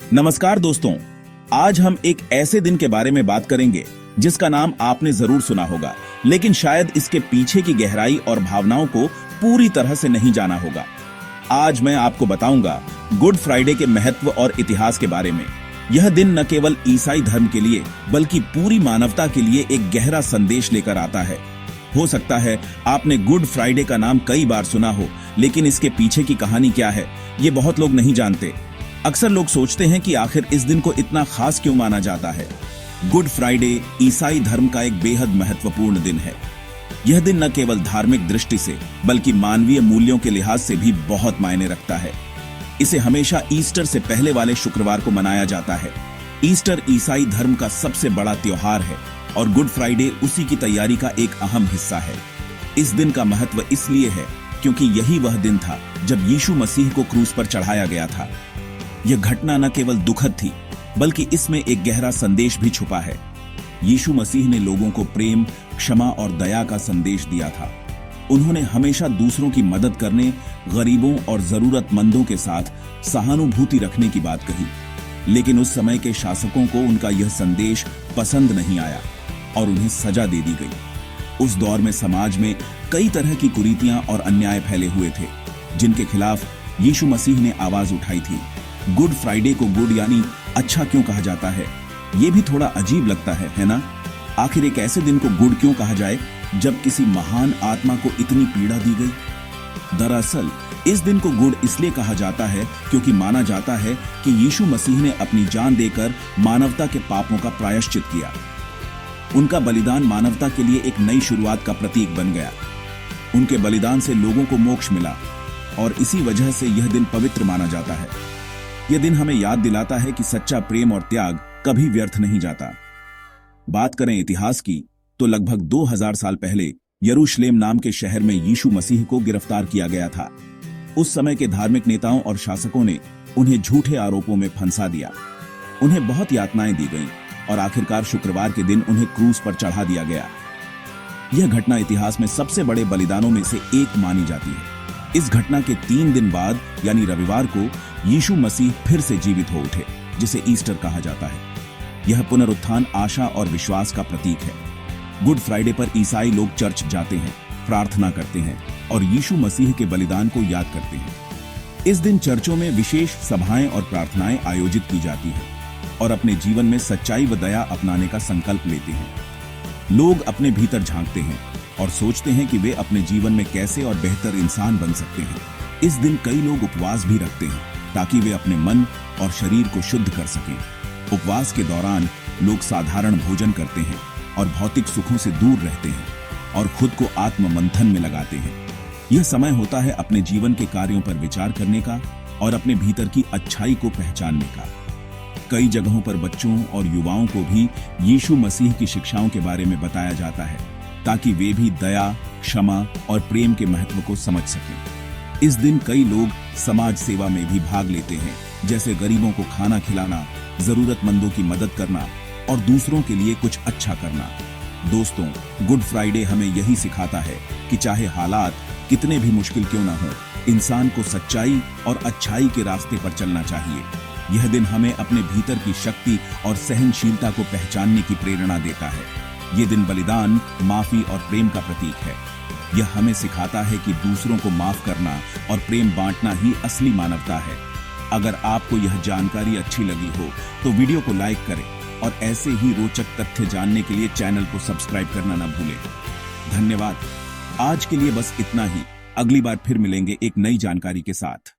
नमस्कार दोस्तों, आज हम एक ऐसे दिन के बारे में बात करेंगे जिसका नाम आपने जरूर सुना होगा, लेकिन शायद इसके पीछे की गहराई और भावनाओं को पूरी तरह से नहीं जाना होगा। आज मैं आपको बताऊंगा गुड फ्राइडे के महत्व और इतिहास के बारे में। यह दिन न केवल ईसाई धर्म के लिए बल्कि पूरी मानवता के लिए एक गहरा संदेश लेकर आता है। हो सकता है आपने गुड फ्राइडे का नाम कई बार सुना हो, लेकिन इसके पीछे की कहानी क्या है ये बहुत लोग नहीं जानते। अक्सर लोग सोचते हैं कि आखिर इस दिन को इतना खास क्यों माना जाता है। गुड फ्राइडे ईसाई धर्म का एक बेहद महत्वपूर्ण दिन है। यह दिन न केवल धार्मिक दृष्टि से बल्कि मानवीय मूल्यों के लिहाज से भी बहुत मायने रखता है। इसे हमेशा ईस्टर से पहले वाले शुक्रवार को मनाया जाता है। ईस्टर ईसाई धर्म का सबसे बड़ा त्योहार है और गुड फ्राइडे उसी की तैयारी का एक अहम हिस्सा है। इस दिन का महत्व इसलिए है क्योंकि यही वह दिन था जब यीशु मसीह को क्रूस पर चढ़ाया गया था। यह घटना न केवल दुखद थी बल्कि इसमें एक गहरा संदेश भी छुपा है। यीशु मसीह ने लोगों को प्रेम, क्षमा और दया का संदेश दिया था। उन्होंने हमेशा दूसरों की मदद करने, गरीबों और जरूरतमंदों के साथ सहानुभूति रखने की बात कही। लेकिन उस समय के शासकों को उनका यह संदेश पसंद नहीं आया और उन्हें सजा दे दी गई। उस दौर में समाज में कई तरह की कुरीतियां और अन्याय फैले हुए थे, जिनके खिलाफ यीशु मसीह ने आवाज उठाई थी। गुड फ्राइडे को गुड यानी अच्छा क्यों कहा जाता है, ये भी थोड़ा अजीब लगता है ना? आखिर एक ऐसे दिन को गुड क्यों कहा जाए जब किसी महान आत्मा को इतनी पीड़ा दी गई? दरअसल इस दिन को गुड इसलिए कहा जाता है क्योंकि माना जाता है कि यीशु मसीह ने अपनी जान देकर मानवता के पापों का प्रायश्चित किया। उनका बलिदान मानवता के लिए एक नई शुरुआत का प्रतीक बन गया। उनके बलिदान से लोगों को मोक्ष मिला और इसी वजह से यह दिन पवित्र माना जाता है। यह दिन हमें याद दिलाता है कि सच्चा प्रेम और त्याग कभी व्यर्थ नहीं जाता। बात करें इतिहास की तो लगभग 2000 साल पहले यरूशलेम नाम के शहर में यीशु मसीह को गिरफ्तार किया गया था। उस समय के धार्मिक नेताओं और शासकों ने उन्हें झूठे आरोपों में फंसा दिया। उन्हें बहुत यातनाएं दी गईं और आखिरकार शुक्रवार के दिन उन्हें क्रूस पर चढ़ा दिया गया। यह घटना इतिहास में सबसे बड़े बलिदानों में से एक मानी जाती है। इस घटना के 3 दिन बाद यानी रविवार को यीशु मसीह फिर से जीवित हो उठे, जिसे ईस्टर कहा जाता है। यह पुनरुत्थान आशा और विश्वास का प्रतीक है। गुड फ्राइडे पर ईसाई लोग चर्च जाते हैं, प्रार्थना करते हैं और यीशु मसीह के बलिदान को याद करते हैं। इस दिन चर्चों में विशेष सभाएं और प्रार्थनाएं आयोजित की जाती हैं और अपने जीवन में सच्चाई व दया अपनाने का संकल्प लेते हैं। लोग अपने भीतर झांकते हैं और सोचते हैं कि वे अपने जीवन में कैसे और बेहतर इंसान बन सकते हैं। इस दिन कई लोग उपवास भी रखते हैं ताकि वे अपने मन और शरीर को शुद्ध कर सकें। उपवास के दौरान लोग साधारण भोजन करते हैं और भौतिक सुखों से दूर रहते हैं और खुद को आत्म मंथन में लगाते हैं। यह समय होता है अपने जीवन के कार्यों पर विचार करने का और अपने भीतर की अच्छाई को पहचानने का। कई जगहों पर बच्चों और युवाओं को भी यीशु मसीह की शिक्षाओं के बारे में बताया जाता है ताकि वे भी दया, क्षमा और प्रेम के महत्व को समझ सकें। इस दिन कई लोग समाज सेवा में भी भाग लेते हैं, जैसे गरीबों को खाना खिलाना, जरूरतमंदों की मदद करना और दूसरों के लिए कुछ अच्छा करना। दोस्तों, गुड फ्राइडे हमें यही सिखाता है कि चाहे हालात कितने भी मुश्किल क्यों ना हो, इंसान को सच्चाई और अच्छाई के रास्ते पर चलना चाहिए। यह दिन हमें अपने भीतर की शक्ति और सहनशीलता को पहचानने की प्रेरणा देता है। ये दिन बलिदान, माफी और प्रेम का प्रतीक है। यह हमें सिखाता है कि दूसरों को माफ करना और प्रेम बांटना ही असली मानवता है। अगर आपको यह जानकारी अच्छी लगी हो तो वीडियो को लाइक करें और ऐसे ही रोचक तथ्य जानने के लिए चैनल को सब्सक्राइब करना न भूलें। धन्यवाद। आज के लिए बस इतना ही। अगली बार फिर मिलेंगे एक नई जानकारी के साथ।